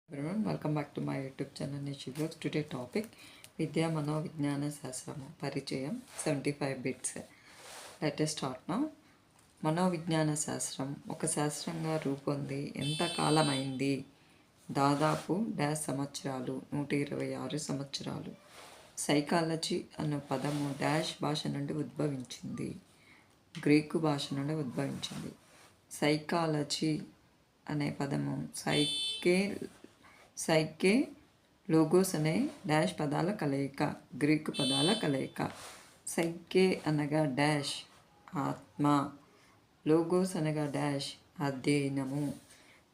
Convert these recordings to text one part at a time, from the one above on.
Everyone, welcome back to my YouTube channel Nishi Vlogs. Today topic Vidya Manovignana Sasramu Parichayam 75 bits. Let us start now. మనోవిజ్ఞాన శాస్త్రం ఒక శాస్త్రంగా రూపొంది ఎంత కాలమైంది? దాదాపు 126 సంవత్సరాలు. Psychology అన్న పదము డాష్ భాష నుండి ఉద్భవించింది. గ్రీకు భాష నుండి ఉద్భవించింది. సైకాలజీ అనే పదము సైకే లోగోస్ అనే డాష్ పదాల కలయిక, గ్రీకు పదాల కలయిక. సైకే అనగా డాష్ ఆత్మ, లోగోస్ అనగా డాష్ అధ్యయనము.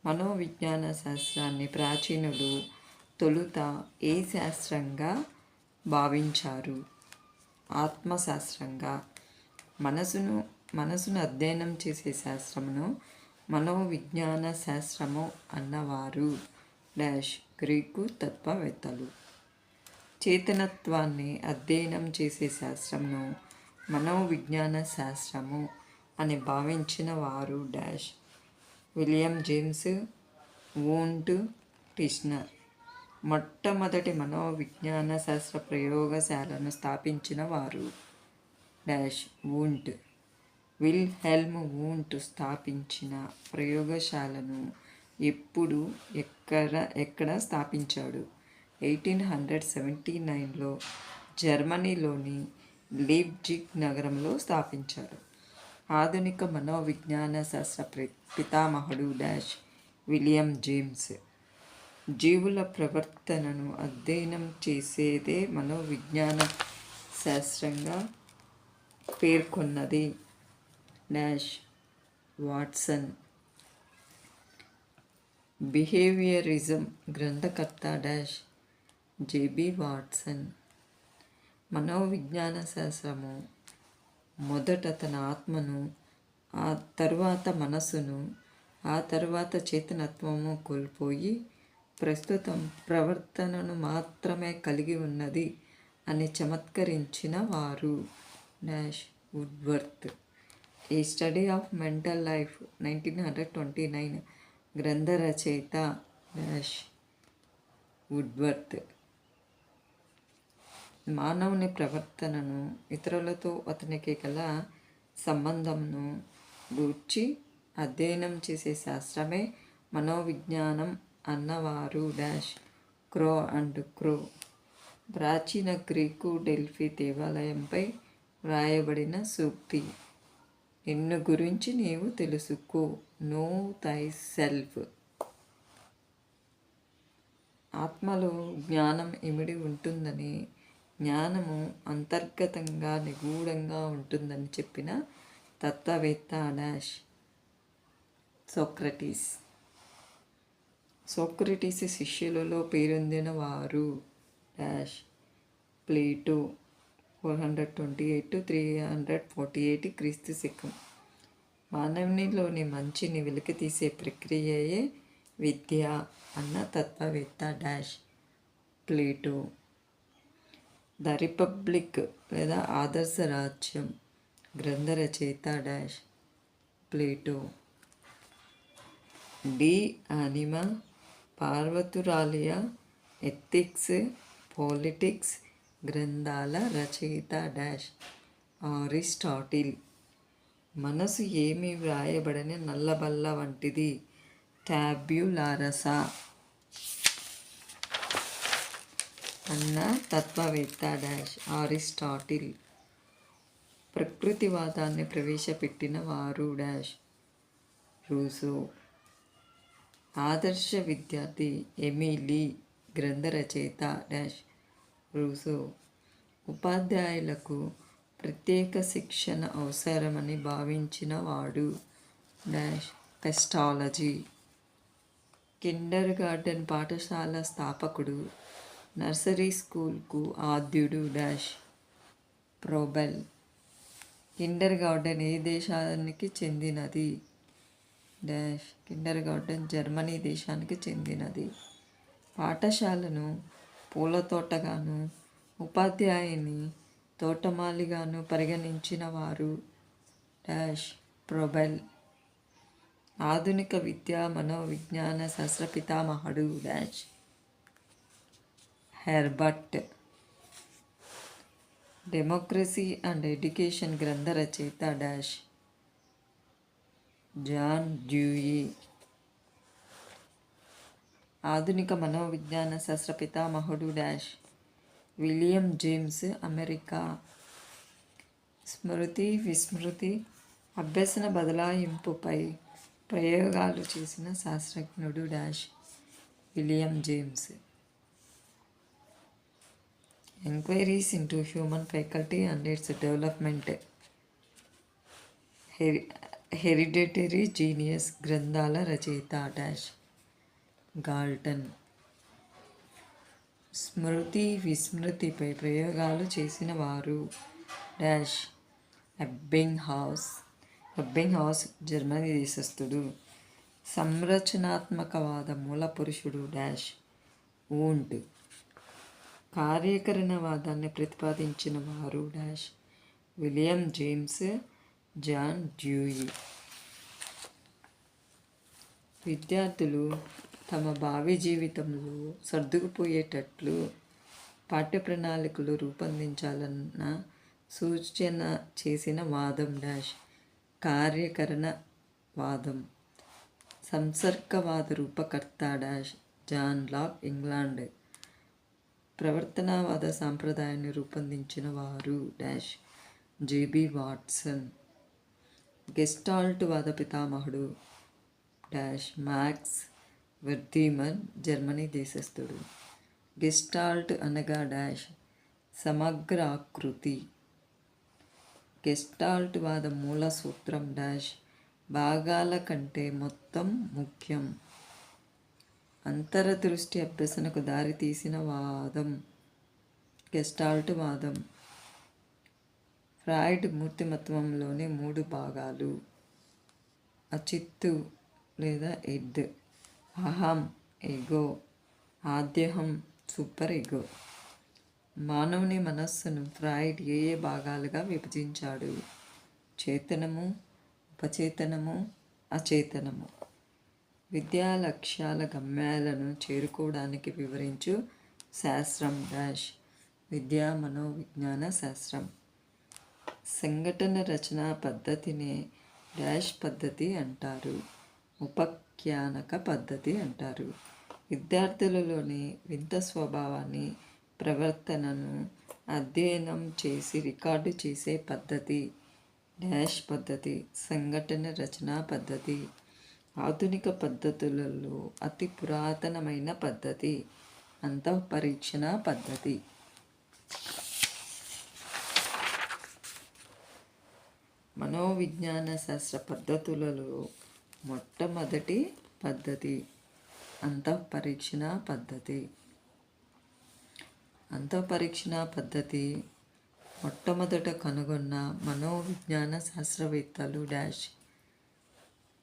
మనోవిజ్ఞాన శాస్త్రాన్ని ప్రాచీనులు తొలుత ఏ శాస్త్రంగా భావించారు? ఆత్మశాస్త్రంగా. మనసును అధ్యయనం చేసే శాస్త్రమును మనోవిజ్ఞాన శాస్త్రము అన్నవారు డాష్ గ్రీకు తత్వవేత్తలు. చేతనత్వాన్ని అధ్యయనం చేసే శాస్త్రంను మనోవిజ్ఞాన శాస్త్రము అని భావించిన వారు డాష్ విలియం జేమ్స్ వూంట్ టిష్నర్. మొట్టమొదటి మనోవిజ్ఞాన శాస్త్ర ప్రయోగశాలను స్థాపించిన వారు డాష్ వూంట్. విల్హెల్మ్ వూంట్ స్థాపించిన ప్రయోగశాలను ఎప్పుడు ఎక్కడ స్థాపించాడు? 1879లో జర్మనీలోని లీప్జిగ్ నగరంలో స్థాపించారు. ఆధునిక మనోవిజ్ఞాన శాస్త్ర పితామహుడు డాష్ విలియం జేమ్స్. జీవుల ప్రవర్తనను అధ్యయనం చేసేదే మనోవిజ్ఞాన శాస్త్రంగా పేర్కొన్నది డాష్ వాట్సన్. బిహేవియరిజం గ్రంథకర్త డాష్ జేబీ వాట్సన్. మనోవిజ్ఞాన శాస్త్రము మొదట తన ఆత్మను, ఆ తరువాత మనసును, ఆ తరువాత చేతనత్వము కోల్పోయి ప్రస్తుతం ప్రవర్తనను మాత్రమే కలిగి ఉన్నది అని చమత్కరించిన వారు dash Woodworth. A study of mental life 1929 గ్రంథ రచయిత డాష్ వుడ్వర్త్. మానవుని ప్రవర్తనను, ఇతరులతో అతనికి గల సంబంధంను గూర్చి అధ్యయనం చేసే శాస్త్రమే మనోవిజ్ఞానం అన్నవారు డాష్ క్రో అండ్ క్రో. ప్రాచీన గ్రీకు డెల్ఫీ దేవాలయంపై వ్రాయబడిన సూక్తి. నిన్ను గురించి నీవు తెలుసుకో, నో థై సెల్ఫ్. ఆత్మలో జ్ఞానం ఇమిడి ఉంటుందని, జ్ఞానము అంతర్గతంగా నిగూఢంగా ఉంటుందని చెప్పిన తత్వవేత్త డాష్ సోక్రటీస్. సోక్రటీస్ శిష్యులలో పేరొందిన వారు డాష్ ప్లేటో 428 to 348 క్రీస్తు శకం. మానవునిలోని మంచిని వెలికితీసే ప్రక్రియయే విద్య అన్న తత్వవేత్త డాష్ ప్లేటో. ద రిపబ్లిక్ లేదా ఆదర్శ రాజ్యం గ్రంథ రచయిత డాష్ ప్లేటో. డి ఆనిమా పార్వతురాలియా ఎథిక్స్ పాలిటిక్స్ గ్రంథాల రచయిత డాష్ అరిస్టాటిల్. మనసు ఏమీ వ్రాయబడని నల్లబల్ల వంటిది టాబ్యులారసా అన్న తత్వవేత్త డాష్ అరిస్టాటిల్. ప్రకృతివాదాన్ని ప్రవేశపెట్టిన వారు డాష్ రూసో. ఆదర్శ విద్యార్థి ఎమిలీ గ్రంథ రచయిత డాష్ రూసో. ఉపాధ్యాయులకు ప్రత్యేక శిక్షణ అవసరమని భావించిన వాడు డాష్ పెస్టాలజీ. కిండర్ గార్డెన్ పాఠశాల స్థాపకుడు, నర్సరీ స్కూల్కు ఆద్యుడు డాష్ ప్రోబెల్. కిండర్ గార్డెన్ ఏ దేశానికి చెందినది? డాష్ కిండర్ గార్డెన్ జర్మనీ దేశానికి చెందినది. పాఠశాలను పూల తోటగాను, ఉపాధ్యాయుని తోటమాలిగాను పరిగణించిన వారు డాష్ ప్రోబెల్. ఆధునిక విద్యా మనోవిజ్ఞాన శాస్త్ర పితామహుడు dash Herbert. Democracy and education గ్రంథ రచయిత డాష్ జాన్ డ్యూయి. ఆధునిక మనోవిజ్ఞాన శాస్త్ర పితామహుడు డాష్ విలియం జేమ్స్ అమెరికా. స్మృతి విస్మృతి అభ్యసన బదలాయింపుపై ప్రయోగాలు చేసిన శాస్త్రజ్ఞుడు dash William James. Enquiries into human faculty and its development, hereditary genius గ్రంథాల రచయిత డాష్ గాల్టన్. స్మృతి విస్మృతిపై ప్రయోగాలు చేసిన వారు డాష్ ఎబ్బింగ్హౌస్. ఎబ్బింగ్హౌస్ జర్మనీ దేశస్థుడు. సంరచనాత్మకవాద మూల పురుషుడు డాష్ వూంట్. కార్యకరణవాదాన్ని ప్రతిపాదించిన వారు dash William James John Dewey. విద్యార్థులు తమ భావి జీవితంలో సర్దుకుపోయేటట్లు పాఠ్య ప్రణాళికలు రూపొందించాలన్న సూచన చేసిన వాదం డాష్ కార్యకరణవాదం. సంసర్గవాద రూపకర్త డాష్ జాన్ లాక్ ఇంగ్లాండ్. ప్రవర్తనవాద సాంప్రదాయాన్ని రూపొందించిన వారు డాష్ జేబీ వాట్సన్. గెస్టాల్ట్ వాద పితామహుడు డాష్ మ్యాక్స్ వెర్థీమర్ జర్మనీ దేశస్థుడు. గెస్టాల్ట్ అనగా డాష్ సమగ్ర ఆకృతి. గెస్టాల్ట్ వాద మూల సూత్రం డాష్ భాగాల కంటే మొత్తం ముఖ్యం. అంతరదృష్టి అభ్యసనకు దారితీసిన వాదం గెస్టాల్ట్ వాదం. ఫ్రాయిడ్ మూర్తిమత్వంలోని 3 భాగాలు అచిత్తు లేదా ఇడ్, అహం ఎగో, ఆద్యహం సూపర్ ఎగో. మానవుని మనస్సును ఫ్రాయిడ్ ఏ భాగాలుగా విభజించాడు? చేతనము, ఉపచేతనము, అచేతనము. విద్యా లక్ష్యాల గమ్యాలను చేరుకోవడానికి వివరించు శాస్త్రం డాష్ విద్యా మనోవిజ్ఞాన శాస్త్రం. సంఘటన రచనా పద్ధతిని డాష్ పద్ధతి అంటారు, ఉపఖ్యానక పద్ధతి అంటారు. విద్యార్థులలోని వింత స్వభావాన్ని, ప్రవర్తనను అధ్యయనం చేసి రికార్డు చేసే పద్ధతి డాష్ పద్ధతి, సంఘటన రచనా పద్ధతి. ఆధునిక పద్ధతులలో అతి పురాతనమైన పద్ధతి అంతఃపరీక్షణ పద్ధతి. మనోవిజ్ఞాన శాస్త్ర పద్ధతులలో మొట్టమొదటి పద్ధతి అంతఃపరీక్షణ పద్ధతి. అంతఃపరీక్షణ పద్ధతి మొట్టమొదట కనుగొన్న మనోవిజ్ఞాన శాస్త్రవేత్తలు డాష్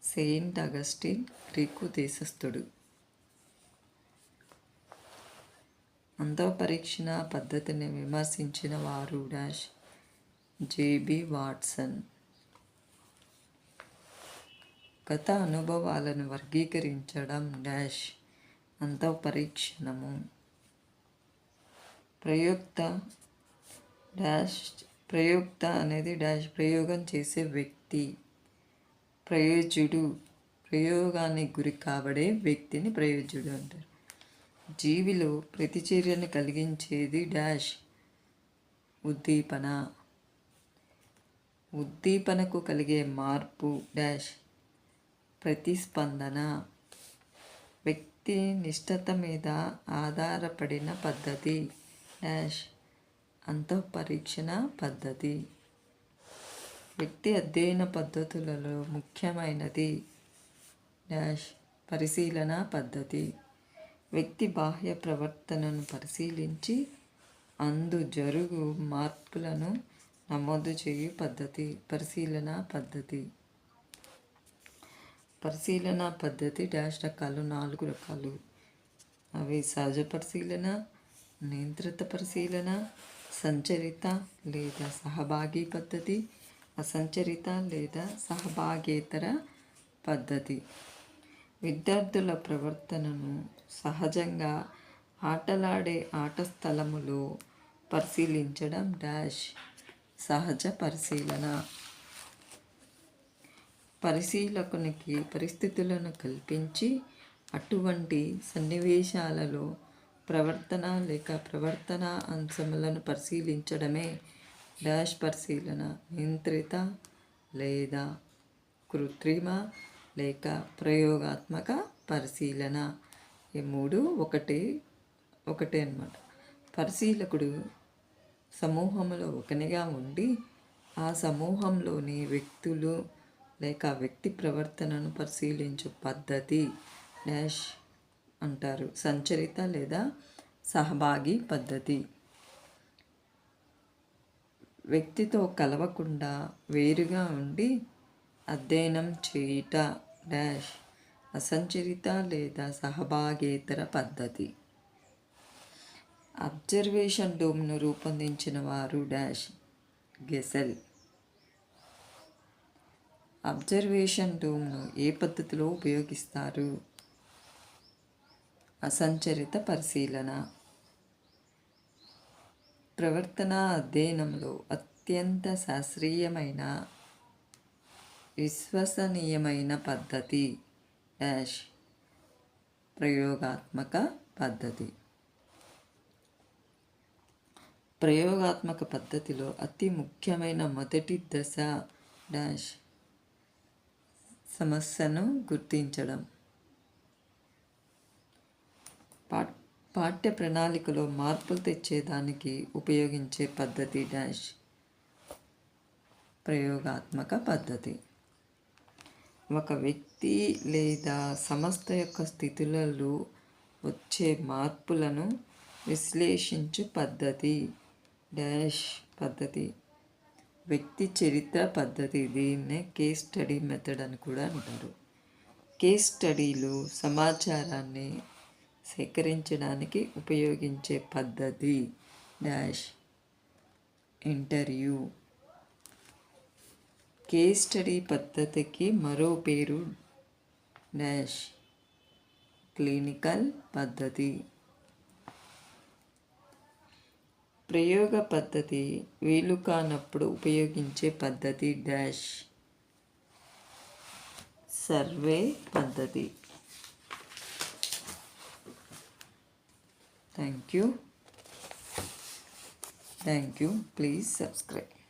సెయింట్ అగస్టిన్ గ్రీకు దేశస్థుడు. అంతఃపరీక్షణ పద్ధతిని విమర్శించిన వారు డాష్ జేబీ వాట్సన్. గత అనుభవాలను వర్గీకరించడం డాష్ అంతఃపరీక్షణము. ప్రయోక్త అనేది డాష్ ప్రయోగం చేసే వ్యక్తి. ప్రయోజ్యుడు ప్రయోగానికి గురి కాబడే వ్యక్తిని ప్రయోజ్యుడు అంటారు. జీవిలో ప్రతిచర్యను కలిగించేది డాష్ ఉద్దీపన. ఉద్దీపనకు కలిగే మార్పు డాష్ ప్రతిస్పందన. వ్యక్తి నిష్ఠత మీద ఆధారపడిన పద్ధతి డాష్ అంతఃపరీక్షణ పద్ధతి. వ్యక్తి అధ్యయన పద్ధతులలో ముఖ్యమైనది డాష్ పరిశీలన పద్ధతి. వ్యక్తి బాహ్య ప్రవర్తనను పరిశీలించి అందు జరుగు మార్పులను నమోదు చేయు పద్ధతి పరిశీలన పద్ధతి. పరిశీలన పద్ధతి డాష్ రకాలు 4 రకాలు. అవి సహజ పరిశీలన, నియంత్రిత పరిశీలన, సంచరిత లేదా సహభాగి పద్ధతి, అసంచరిత లేదా సహభాగేతర పద్ధతి. విద్యార్థుల ప్రవర్తనను సహజంగా ఆటలాడే ఆట స్థలములో పరిశీలించడం డాష్ సహజ పరిశీలన. పరిశీలకునికి పరిస్థితులను కల్పించి అటువంటి సన్నివేశాలలో ప్రవర్తన లేక ప్రవర్తన అంశములను పరిశీలించడమే డాష్ పరిశీలన. నియంత్రిత లేదా కృత్రిమ లేక ప్రయోగాత్మక పరిశీలన. ఈ మూడు ఒకటే అన్నమాట. పరిశీలకుడు సమూహంలో ఒకనిగా ఉండి ఆ సమూహంలోని వ్యక్తులు లేక వ్యక్తి ప్రవర్తనను పరిశీలించు పద్ధతి డాష్ అంటారు సంచరిత లేదా సహభాగి పద్ధతి. వ్యక్తితో కలవకుండా వేరుగా ఉండి అధ్యయనం చేయుట డాష్ అసంచరిత లేదా సహభాగేతర పద్ధతి. అబ్జర్వేషన్ డోమ్ను రూపొందించిన వారు డాష్ గెసెల్. అబ్జర్వేషన్ డోమ్ను ఏ పద్ధతిలో ఉపయోగిస్తారు? అసంచరిత పరిశీలన. ప్రవర్తన అధ్యయనంలో అత్యంత శాస్త్రీయమైన విశ్వసనీయమైన పద్ధతి డాష్ ప్రయోగాత్మక పద్ధతి. ప్రయోగాత్మక పద్ధతిలో అతి ముఖ్యమైన మొదటి దశ డాష్ సమస్యను గుర్తించడం. పాఠ్య ప్రణాళికలో మార్పులు తెచ్చేదానికి ఉపయోగించే పద్ధతి డాష్ ప్రయోగాత్మక పద్ధతి. ఒక వ్యక్తి లేదా సంస్థ యొక్క స్థితులలో వచ్చే మార్పులను విశ్లేషించు పద్ధతి డాష్ పద్ధతి. వ్యక్తి చరిత్ర పద్ధతి. దీన్నే కేస్ స్టడీ మెథడ్ అని కూడా అంటారు. కేస్ స్టడీలు సమాచారాన్ని సేకరించడానికి ఉపయోగించే పద్ధతి డాష్ ఇంటర్వ్యూ. కేస్ స్టడీ పద్ధతికి మరో పేరు డాష్ క్లినికల్ పద్ధతి. ప్రయోగ పద్ధతి వీలు కానప్పుడు ఉపయోగించే పద్ధతి డాష్ సర్వే పద్ధతి. Thank you. Please subscribe.